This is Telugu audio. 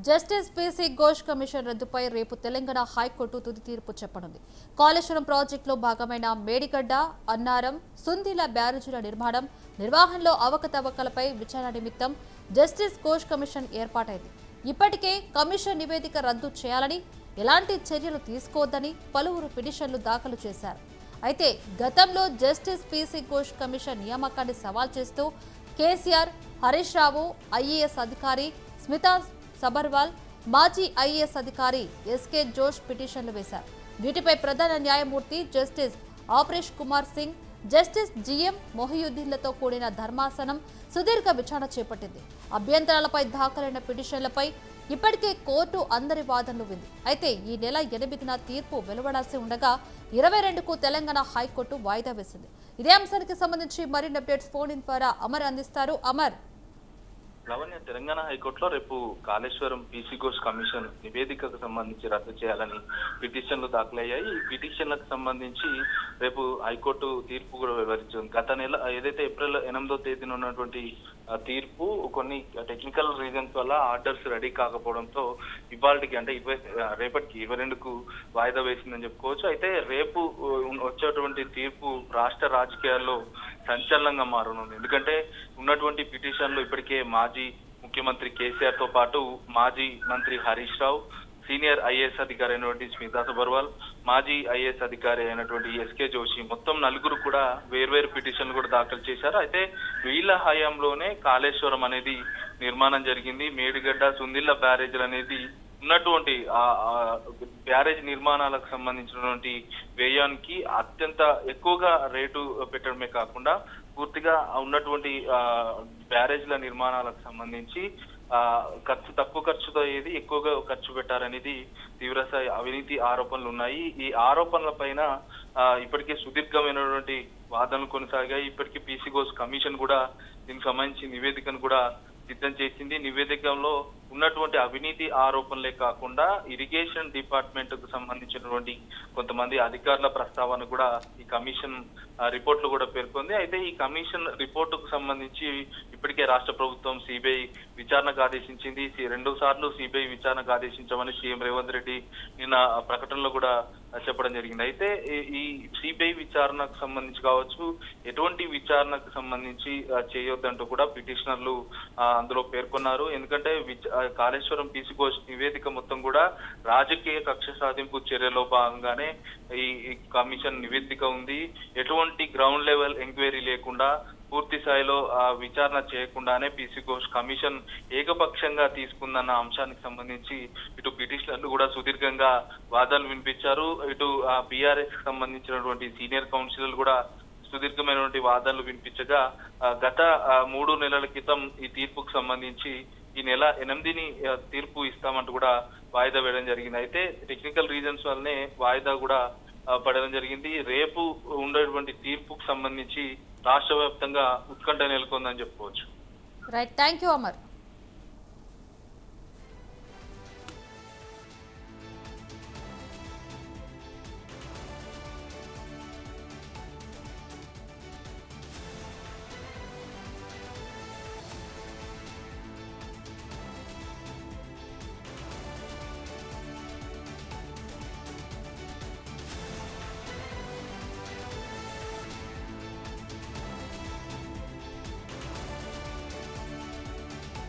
జస్టిస్ పీసీ ఘోష్ కమిషన్ రద్దుపై రేపు తెలంగాణ హైకోర్టు తుది తీర్పు చెప్పనుంది. కాళేశ్వరం ప్రాజెక్టులో భాగమైన మేడిగడ్డ, అన్నారం, సుందిల బ్యారేజీల నిర్వహణలో అవకతవకలపై విచారణ నిమిత్తం జస్టిస్ ఘోష్ కమిషన్ ఏర్పాటైంది. ఇప్పటికే కమిషన్ నివేదిక రద్దు చేయాలని, ఎలాంటి చర్యలు తీసుకోవద్దని పలువురు పిటిషన్లు దాఖలు చేశారు. అయితే గతంలో జస్టిస్ పీసీ ఘోష్ కమిషన్ నియామకాన్ని సవాల్ చేస్తూ కేసీఆర్, హరీష్ రావు, ఐఏఎస్ అధికారి స్మితా సబర్వాల్, మాజీ ఐఏఎస్ అధికారి ఎస్కే జోష్ పిటిషన్లు వేశారు. వీటిపై ప్రధాన న్యాయమూర్తి justice Aparesh Kumar Singh, justice GM మొహియుద్దీన్లతో కూడిన ధర్మాసనం సుదీర్ఘ విచారణ చేపట్టింది. అభ్యంతరాలపై దాఖలైన పిటిషన్లపై ఇప్పటికే కోర్టు అందరి వాదనలు వింది. అయితే ఈ నెల 8న తీర్పు వెలువడాల్సి ఉండగా 22కు తెలంగాణ హైకోర్టు వాయిదా వేసింది. ఇదే అంశానికి సంబంధించి మరిన్ని అప్డేట్స్ ఫోన్ ఇన్ ద్వారా అమర్ అందిస్తారు. అమర్, లవణ్య, తెలంగాణ హైకోర్టులో రేపు కాళేశ్వరం పీసీ ఘోష్ కమిషన్ నివేదికకు సంబంధించి రద్దు చేయాలని పిటిషన్లు దాఖలయ్యాయి. ఈ పిటిషన్లకు సంబంధించి రేపు హైకోర్టు తీర్పు కూడా వివరించింది. గత నెల ఏదైతే ఏప్రిల్ 8వ తేదీన ఉన్నటువంటి తీర్పు కొన్ని టెక్నికల్ రీజన్స్ వల్ల ఆర్డర్స్ రెడీ కాకపోవడంతో ఇవాళకి అంటే రేపటికి 22కు వాయిదా వేసిందని చెప్పుకోవచ్చు. అయితే రేపు వచ్చేటువంటి తీర్పు రాష్ట్ర రాజకీయాల్లో సంచలనంగా మారనుంది. ఎందుకంటే ఉన్నటువంటి పిటిషన్లు ఇప్పటికే మాజీ ముఖ్యమంత్రి కేసీఆర్ తో పాటు మాజీ మంత్రి హరీష్ రావు, సీనియర్ ఐఏఎస్ అధికారి అయినటువంటి స్మితా సబర్వాల్, మాజీ ఐఏఎస్ అధికారి అయినటువంటి ఎస్కే జోషి, మొత్తం నలుగురు కూడా వేర్వేరు పిటిషన్లు కూడా దాఖలు చేశారు. అయితే వీళ్ళ హయాంలోనే కాళేశ్వరం అనేది నిర్మాణం జరిగింది. మేడిగడ్డ, సుందిల్ల బ్యారేజీలు అనేది ఉన్నటువంటి బ్యారేజ్ నిర్మాణాలకు సంబంధించినటువంటి వ్యయానికి అత్యంత ఎక్కువగా రేటు పెట్టడమే కాకుండా పూర్తిగా ఉన్నటువంటి బ్యారేజ్ల నిర్మాణాలకు సంబంధించి తక్కువ ఖర్చుతో ఏది ఎక్కువగా ఖర్చు పెట్టారనేది తీవ్రస్థాయి అవినీతి ఆరోపణలు ఉన్నాయి. ఈ ఆరోపణల పైన ఇప్పటికే సుదీర్ఘమైనటువంటి వాదనలు కొనసాగాయి. ఇప్పటికీ పీసీ ఘోష్ కమిషన్ కూడా దీనికి సంబంధించి నివేదికను కూడా సిద్ధం చేసింది. నివేదికలో ఉన్నటువంటి అవినీతి ఆరోపణలే కాకుండా ఇరిగేషన్ డిపార్ట్మెంట్ కు సంబంధించినటువంటి కొంతమంది అధికారుల ప్రస్తావన కూడా ఈ కమిషన్ రిపోర్ట్ లో కూడా పేర్కొంది. అయితే ఈ కమిషన్ రిపోర్టుకు సంబంధించి ఇప్పటికే రాష్ట్ర ప్రభుత్వం సిబిఐ విచారణకు ఆదేశించింది. 2 సార్లు సిబిఐ విచారణకు ఆదేశించామని సీఎం రేవంత్ రెడ్డి నిన్న ప్రకటనలో కూడా చెప్పడం జరిగింది. అయితే ఈ సిబిఐ విచారణకు సంబంధించి కావచ్చు, ఎటువంటి విచారణకు సంబంధించి చేయొద్దంటూ కూడా పిటిషనర్లు అందులో పేర్కొన్నారు. ఎందుకంటే కాళేశ్వరం పీసీ ఘోష్ నివేదిక మొత్తం కూడా రాజకీయ కక్ష సాధింపు చర్యలో భాగంగానే ఈ కమిషన్ నివేదిక ఉంది. ఎటువంటి గ్రౌండ్ లెవెల్ ఎంక్వైరీ లేకుండా పూర్తి స్థాయిలో విచారణ చేయకుండానే పీసీ ఘోష్ కమిషన్ ఏకపక్షంగా తీసుకుందన్న అంశానికి సంబంధించి ఇటు పిటిషనర్లు కూడా సుదీర్ఘంగా వాదనలు వినిపించారు. ఇటు బీఆర్ఎస్ కి సంబంధించినటువంటి సీనియర్ కౌన్సిలర్లు కూడా సుదీర్ఘమైనటువంటి వాదనలు వినిపించగా గత 3 నెలల క్రితం ఈ తీర్పుకు సంబంధించి ఈ నెల 8ని తీర్పు ఇస్తామంటూ కూడా వాయిదా వేయడం జరిగింది. అయితే టెక్నికల్ రీజన్స్ వల్లనే వాయిదా కూడా పడడం జరిగింది. రేపు ఉండేటువంటి తీర్పుకు సంబంధించి రాష్ట్ర వ్యాప్తంగా ఉత్కంఠ నెలకొందని చెప్పుకోవచ్చు. Right, thank you Amar.